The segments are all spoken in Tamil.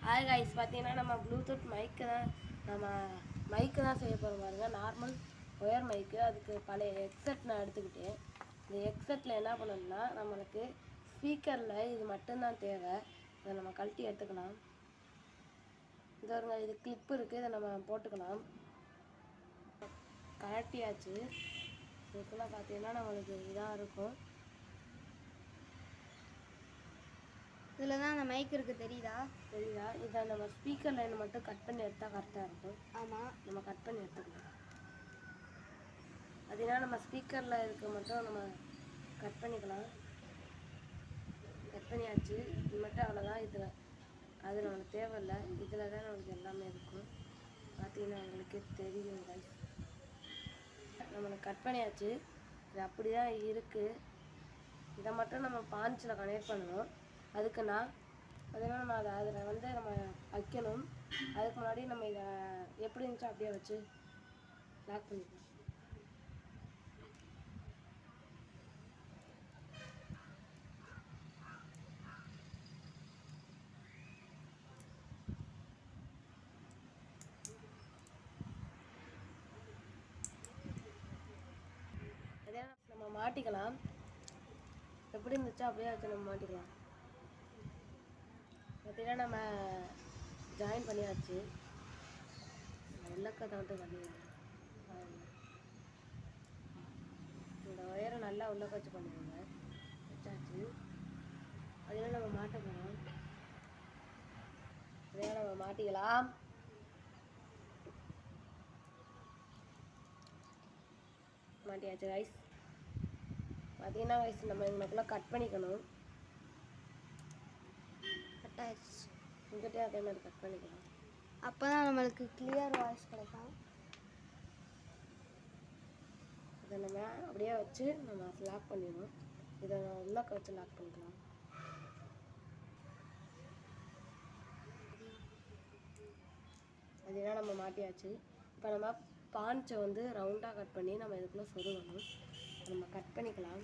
ஹாய் கைஸ், பார்த்தீங்கன்னா நம்ம ப்ளூடூத் மைக்கு தான் செய்ய போகிறோம் பாருங்க. நார்மல் ஒயர் மைக்கு. அதுக்கு பழைய ஹெட்செட் நான் எடுத்துக்கிட்டேன். இந்த ஹெட்செட்டில் என்ன பண்ணணும்னா, நம்மளுக்கு ஸ்பீக்கரில் இது மட்டும்தான் தேவை. இதை நம்ம கழட்டி எடுத்துக்கலாம். இது வருங்க, இது கிளிப்பு இருக்குது, இதை நம்ம போட்டுக்கலாம். கழட்டியாச்சு. இதுக்குள்ளே பார்த்தீங்கன்னா நம்மளுக்கு இதாக இருக்கும். இதில் தான் அந்த மைக் இருக்குது, தெரியுதா? இதை நம்ம ஸ்பீக்கர் லைன் மட்டும் கட் பண்ணி எடுத்தால் கரெக்டாக இருக்கும். ஆமாம், நம்ம கட் பண்ணி எடுத்துக்கலாம். அதனால நம்ம ஸ்பீக்கரில் இருக்க மட்டும் நம்ம கட் பண்ணிக்கலாம். கட் பண்ணியாச்சு. இது மட்டும் அவ்வளோதான். அது நம்மளுக்கு தேவையில்லை. இதில் தான் நம்மளுக்கு எல்லாமே இருக்கும். பார்த்தீங்கன்னா உங்களுக்கு தெரியும். நம்மளுக்கு கட் பண்ணியாச்சு. இது அப்படி தான் இருக்குது. இதை மட்டும் நம்ம பாஞ்சில் கனெக்ட் பண்ணணும். அதுக்குன்னா அதெல்லாம் நம்ம அதில் நம்ம வைக்கணும். அதுக்கு முன்னாடி நம்ம இதை எப்படி இருந்துச்சோ அப்படியே வச்சு லாக் பண்ணிக்கலாம். அதே நம்ம மாட்டிக்கலாம். எப்படி இருந்துச்சோ அப்படியே வச்சு நம்ம மாட்டிக்கலாம். பார்த்தீங்கன்னா நம்ம ஜாயின் பண்ணியாச்சு. உள்ளக்கத்தை மட்டும் பண்ணிடுவோம். இந்த ஒயரை நல்லா உள்ளக்க வச்சு பண்ணிடுவோங்க. வச்சாச்சு. அதெல்லாம் நம்ம மாட்ட போகிறோம். அதெல்லாம் நம்ம மாட்டிக்கலாம். மாட்டியாச்சு ரைஸ். பார்த்தீங்கன்னா ரைஸ் நம்ம எங்களுக்குள்ள கட் பண்ணிக்கணும். இங்கிட்டே அதே மாதிரி கட் பண்ணிக்கலாம். அப்போ தான் நம்மளுக்கு கிளியர் வாய்ஸ் கிடைக்கும். இதை நம்ம அப்படியே வச்சு நம்ம லாக் பண்ணிடணும். இதை உள்ளக்க வச்சு லாக் பண்ணிக்கலாம். அதெல்லாம் நம்ம மாட்டியாச்சு. இப்போ நம்ம பாஞ்சை ரவுண்டாக கட் பண்ணி நம்ம இதுக்குள்ளே சொருகணும். நம்ம கட் பண்ணிக்கலாம்.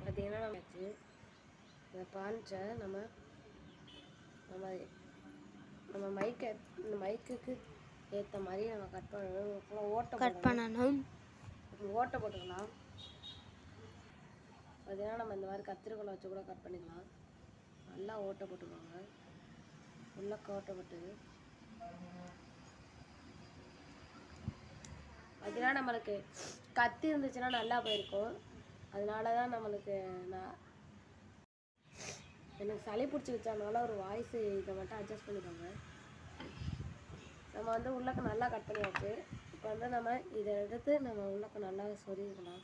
பார்த்தீங்கன்னா நம்ம இந்த பாஞ்சை நம்ம நம்ம நம்ம இந்த மைக்குக்கு ஏற்ற மாதிரி நம்ம கட் பண்ணணும். ஓட்டை போட்டுக்கலாம். பார்த்தீங்கன்னா நம்ம இந்த மாதிரி கத்திரிக்கோலை வச்சு கூட கட் பண்ணிக்கலாம். நல்லா ஓட்டை போட்டுக்கோங்க. உள்ளக்க ஓட்டை போட்டு பார்த்தீங்கன்னா நம்மளுக்கு கத்தி இருந்துச்சுன்னா நல்லா போயிருக்கும். அதனால தான் நம்மளுக்கு எனக்கு சளி பிடிச்சி வச்சதுனால ஒரு வாய்ஸு இதை மட்டும் அட்ஜஸ்ட் பண்ணிக்கோங்க. நம்ம உள்ளக்க நல்லா கட் பண்ணியாச்சு. இப்போ நம்ம இதை எடுத்து நம்ம உள்ளக்க நல்லா சொருகிக்கலாம்.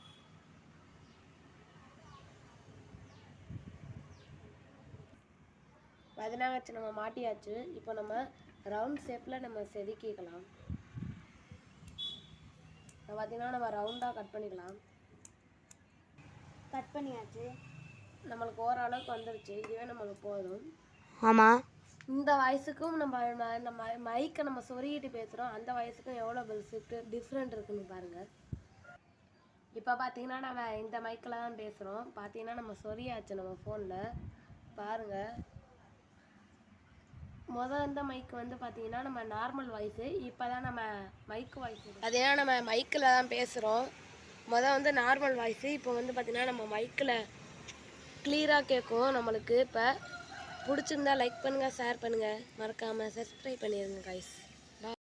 பதினாச்சு நம்ம மாட்டியாச்சு. இப்போ நம்ம ரவுண்ட் ஷேப்பில் நம்ம செதுக்கிக்கலாம். பார்த்தீங்கன்னா நம்ம ரவுண்டாக கட் பண்ணிக்கலாம். கட் பண்ணியாச்சு. நம்மளுக்கு ஓரளவுக்கு வந்துருச்சு. இதுவே நம்மளுக்கு போதும். ஆமாம், இந்த வயசுக்கும் நம்ம மைக்கை நம்ம சொருகிட்டு பேசுகிறோம். அந்த வயசுக்கும் எவ்வளோ டிஃப்ரெண்ட் இருக்குன்னு பாருங்கள். இப்போ பார்த்தீங்கன்னா நம்ம இந்த மைக்கில் தான் பேசுகிறோம். பார்த்தீங்கன்னா நம்ம சொரியாச்சு நம்ம ஃபோனில் பாருங்கள். இந்த மைக் பார்த்தீங்கன்னா நம்ம நார்மல் வாய்ஸு. இப்போ தான் நம்ம மைக்கு வாய்ஸ். அதே நம்ம மைக்கில் தான் பேசுகிறோம். Normal voice. இப்போ பார்த்தீங்கன்னா நம்ம மைக்கில் கிளியராக கேட்கும் நம்மளுக்கு. இப்போ பிடிச்சிருந்தா லைக் பண்ணுங்கள், ஷேர் பண்ணுங்கள், மறக்காமல் சப்ஸ்கிரைப் பண்ணிடுங்க கைஸ்.